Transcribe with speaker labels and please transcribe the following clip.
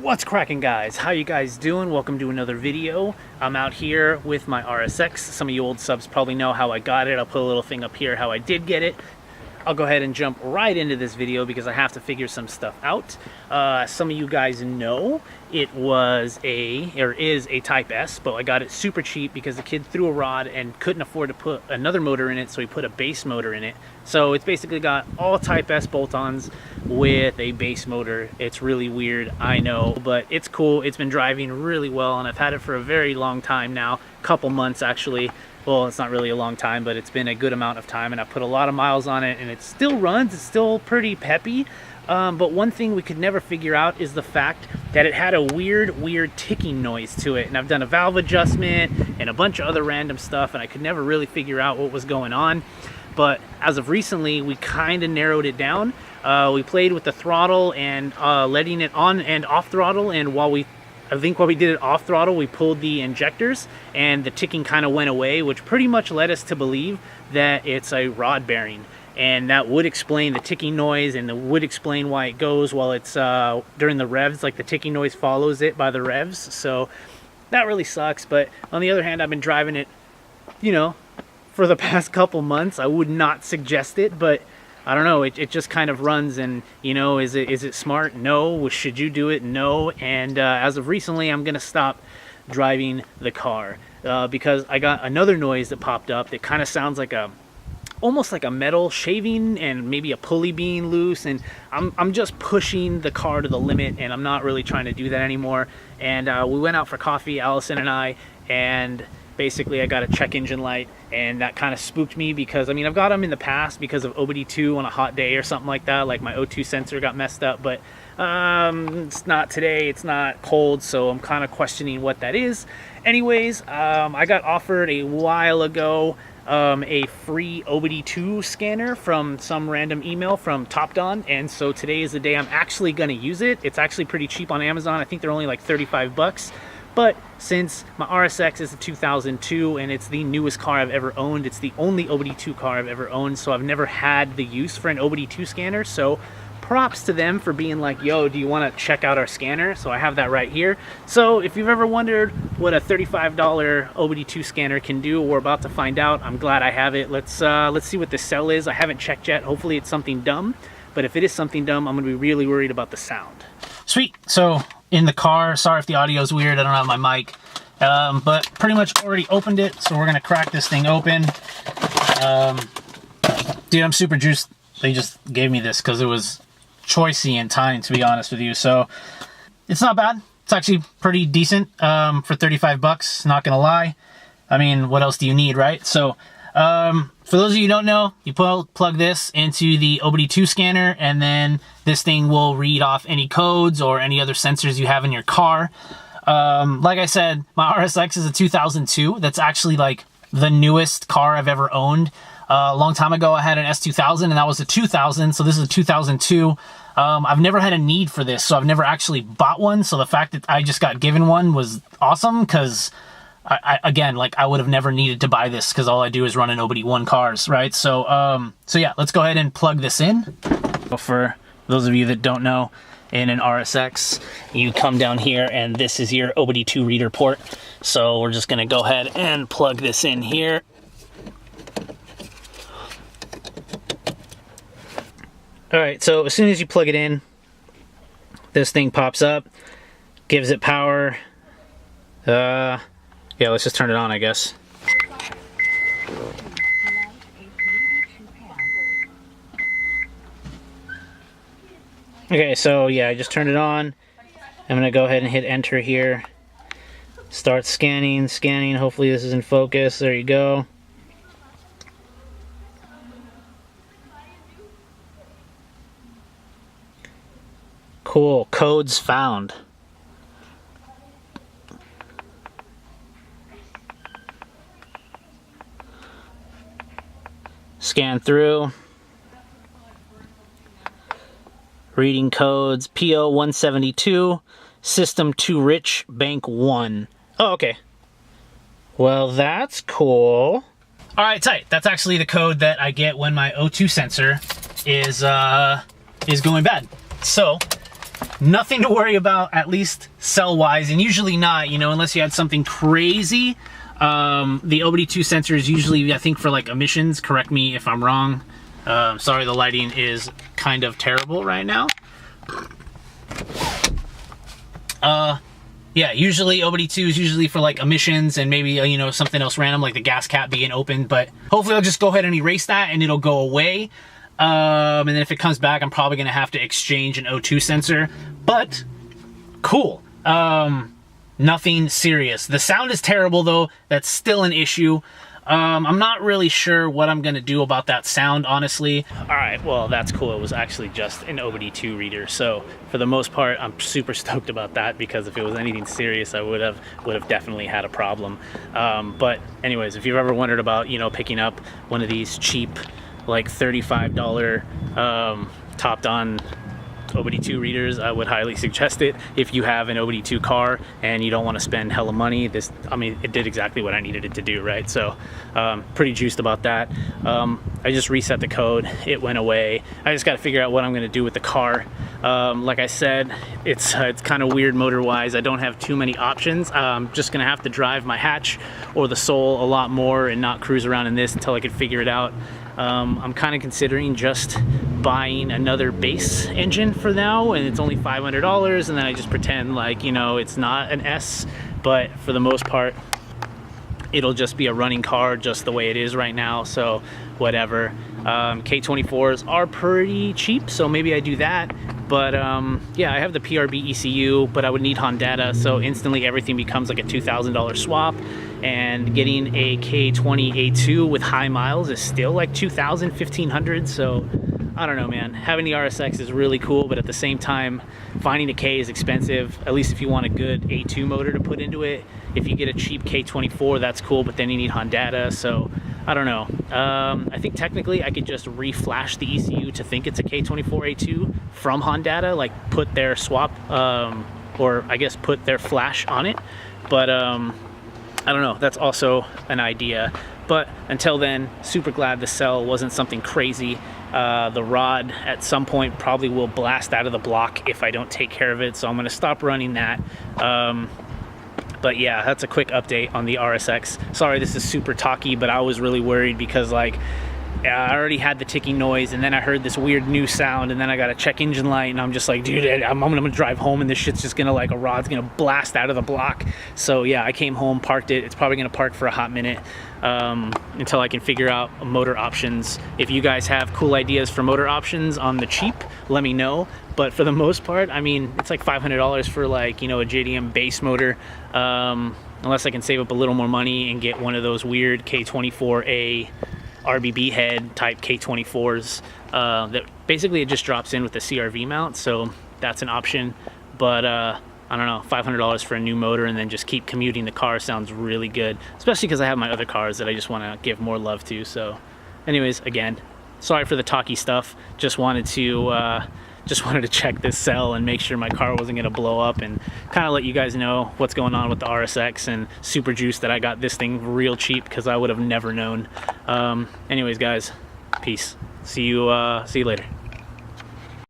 Speaker 1: What's cracking, guys? How you guys doing? Welcome to another video. I'm out here with my RSX. Some of you old subs probably know how I got it. I'll put a little thing up here how I did get it. I'll go ahead and jump right into this video because I have to figure some stuff out. Some of you guys know it was is a Type S, but I got it super cheap because the kid threw a rod and couldn't afford to put another motor in it, so he put a base motor in it. So it's basically got all Type S bolt-ons with a base motor. It's really weird, I know, but it's cool. It's been driving really well, and I've had it for a very long time now, couple months actually. Well, it's not really a long time, but it's been a good amount of time, and I put a lot of miles on it, and it still runs. It's still pretty peppy. But one thing we could never figure out is the fact that it had a weird ticking noise to it. And I've done a valve adjustment and a bunch of other random stuff, and I could never really figure out what was going on. But as of recently, we kind of narrowed it down. We played with the throttle and letting it on and off throttle, and while we did it off throttle, we pulled the injectors and the ticking kind of went away, which pretty much led us to believe that it's a rod bearing. And that would explain the ticking noise, and it would explain why it goes while it's during the revs, like the ticking noise follows it by the revs. So that really sucks. But on the other hand, I've been driving it, you know, for the past couple months. I would not suggest it, but I don't know, it just kind of runs. And you know, is it smart? No. Should you do it? No. And as of recently, I'm gonna stop driving the car because I got another noise that popped up that kind of sounds like almost like a metal shaving and maybe a pulley being loose, and I'm just pushing the car to the limit, and I'm not really trying to do that anymore. And we went out for coffee, Allison and I, and basically I got a check engine light, and that kind of spooked me because, I mean, I've got them in the past because of OBDII on a hot day or something like that, like my O2 sensor got messed up, but it's not today, it's not cold, so I'm kind of questioning what that is. Anyways, I got offered a while ago a free OBDII scanner from some random email from Topdon, and so today is the day I'm actually going to use it. It's actually pretty cheap on Amazon. I think they're only like 35 bucks. But since my RSX is a 2002 and it's the newest car I've ever owned, it's the only OBDII car I've ever owned, so I've never had the use for an OBDII scanner. So props to them for being like, yo, do you want to check out our scanner? So I have that right here. So if you've ever wondered what a $35 OBDII scanner can do, we're about to find out. I'm glad I have it. Let's see what the cell is. I haven't checked yet. Hopefully it's something dumb, but if it is something dumb, I'm gonna be really worried about the sound. Sweet. So in the car, sorry if the audio is weird, I don't have my mic, but pretty much already opened it, so we're gonna crack this thing open. Dude, I'm super juiced. They just gave me this because it was choicey and tiny, to be honest with you. So it's not bad. It's actually pretty decent for 35 bucks, not gonna lie. I mean, what else do you need, right? So for those of you who don't know, you plug this into the OBDII scanner, and then this thing will read off any codes or any other sensors you have in your car. Like I said, my RSX is a 2002. That's actually like the newest car I've ever owned. A long time ago, I had an S2000, and that was a 2000, so this is a 2002. I've never had a need for this, so I've never actually bought one, so the fact that I just got given one was awesome, because again, like, I would have never needed to buy this because all I do is run an OBDII cars, right? So, so yeah, let's go ahead and plug this in. For those of you that don't know, in an RSX, you come down here, and this is your OBDII reader port. So we're just gonna go ahead and plug this in here. All right, so as soon as you plug it in, this thing pops up, gives it power. Yeah, let's just turn it on, I guess. Okay, so yeah, I just turned it on. I'm gonna go ahead and hit enter here. Start scanning. Hopefully this is in focus. There you go. Cool, codes found. Scan through. Reading codes, PO 172, system too rich, bank 1. Oh, okay. Well, that's cool. All right, tight. That's actually the code that I get when my O2 sensor is going bad. So nothing to worry about, at least cell wise, and usually not, you know, unless you had something crazy. The OBDII sensor is usually, I think, for like emissions. Correct me if I'm wrong. Sorry, the lighting is kind of terrible right now. Yeah, usually OBDII is usually for like emissions and maybe, you know, something else random like the gas cap being open, but hopefully I'll just go ahead and erase that and it'll go away. And then if it comes back, I'm probably gonna have to exchange an O2 sensor, but cool. Nothing serious. The sound is terrible though. That's still an issue. I'm not really sure what I'm gonna do about that sound, honestly. All right, well, that's cool. It was actually just an OBDII reader. So for the most part, I'm super stoked about that, because if it was anything serious, I would have definitely had a problem. But anyways, if you've ever wondered about, you know, picking up one of these cheap, like $35 Topdon OBDII readers, I would highly suggest it. If you have an OBDII car and you don't want to spend hella money, this, I mean, it did exactly what I needed it to do, right? So pretty juiced about that. I just reset the code, it went away. I just got to figure out what I'm going to do with the car. Like I said, it's kind of weird motor wise. I don't have too many options. I'm just gonna have to drive my hatch or the Soul a lot more and not cruise around in this until I can figure it out. I'm kind of considering just buying another base engine for now, and it's only $500, and then I just pretend like, you know, it's not an S, but for the most part it'll just be a running car just the way it is right now, so whatever. K24s are pretty cheap, so maybe I do that. But yeah, I have the PRB ECU, but I would need Honda, so instantly everything becomes like a $2,000 swap. And getting a K20A2 with high miles is still like $2,000, $1,500. So I don't know, man. Having the RSX is really cool, but at the same time, finding a K is expensive, at least if you want a good A2 motor to put into it. If you get a cheap K24, that's cool, but then you need Honda, so I don't know. I think technically I could just reflash the ECU to think it's a K24A2 from Honda, like put their swap, or I guess put their flash on it. But I don't know, that's also an idea. But until then, super glad the cell wasn't something crazy. The rod at some point probably will blast out of the block if I don't take care of it, so I'm gonna stop running that. But yeah, that's a quick update on the RSX. Sorry this is super talky, but I was really worried because like I already had the ticking noise, and then I heard this weird new sound, and then I got a check engine light, and I'm just like, dude, I'm gonna drive home and this shit's just gonna, like, a rod's gonna blast out of the block. So yeah, I came home, parked it. It's probably gonna park for a hot minute until I can figure out motor options. If you guys have cool ideas for motor options on the cheap, let me know. But for the most part, I mean, it's like $500 for, like, you know, a JDM base motor, unless I can save up a little more money and get one of those weird K24A RBB head type K24s that basically it just drops in with the CRV mount, so that's an option. But I don't know, $500 for a new motor and then just keep commuting the car sounds really good, especially because I have my other cars that I just want to give more love to. So anyways, again, sorry for the talky stuff. Just wanted to check this cell and make sure my car wasn't going to blow up, and kind of let you guys know what's going on with the RSX, and super juiced that I got this thing real cheap because I would have never known. Anyways, guys, peace. See you later.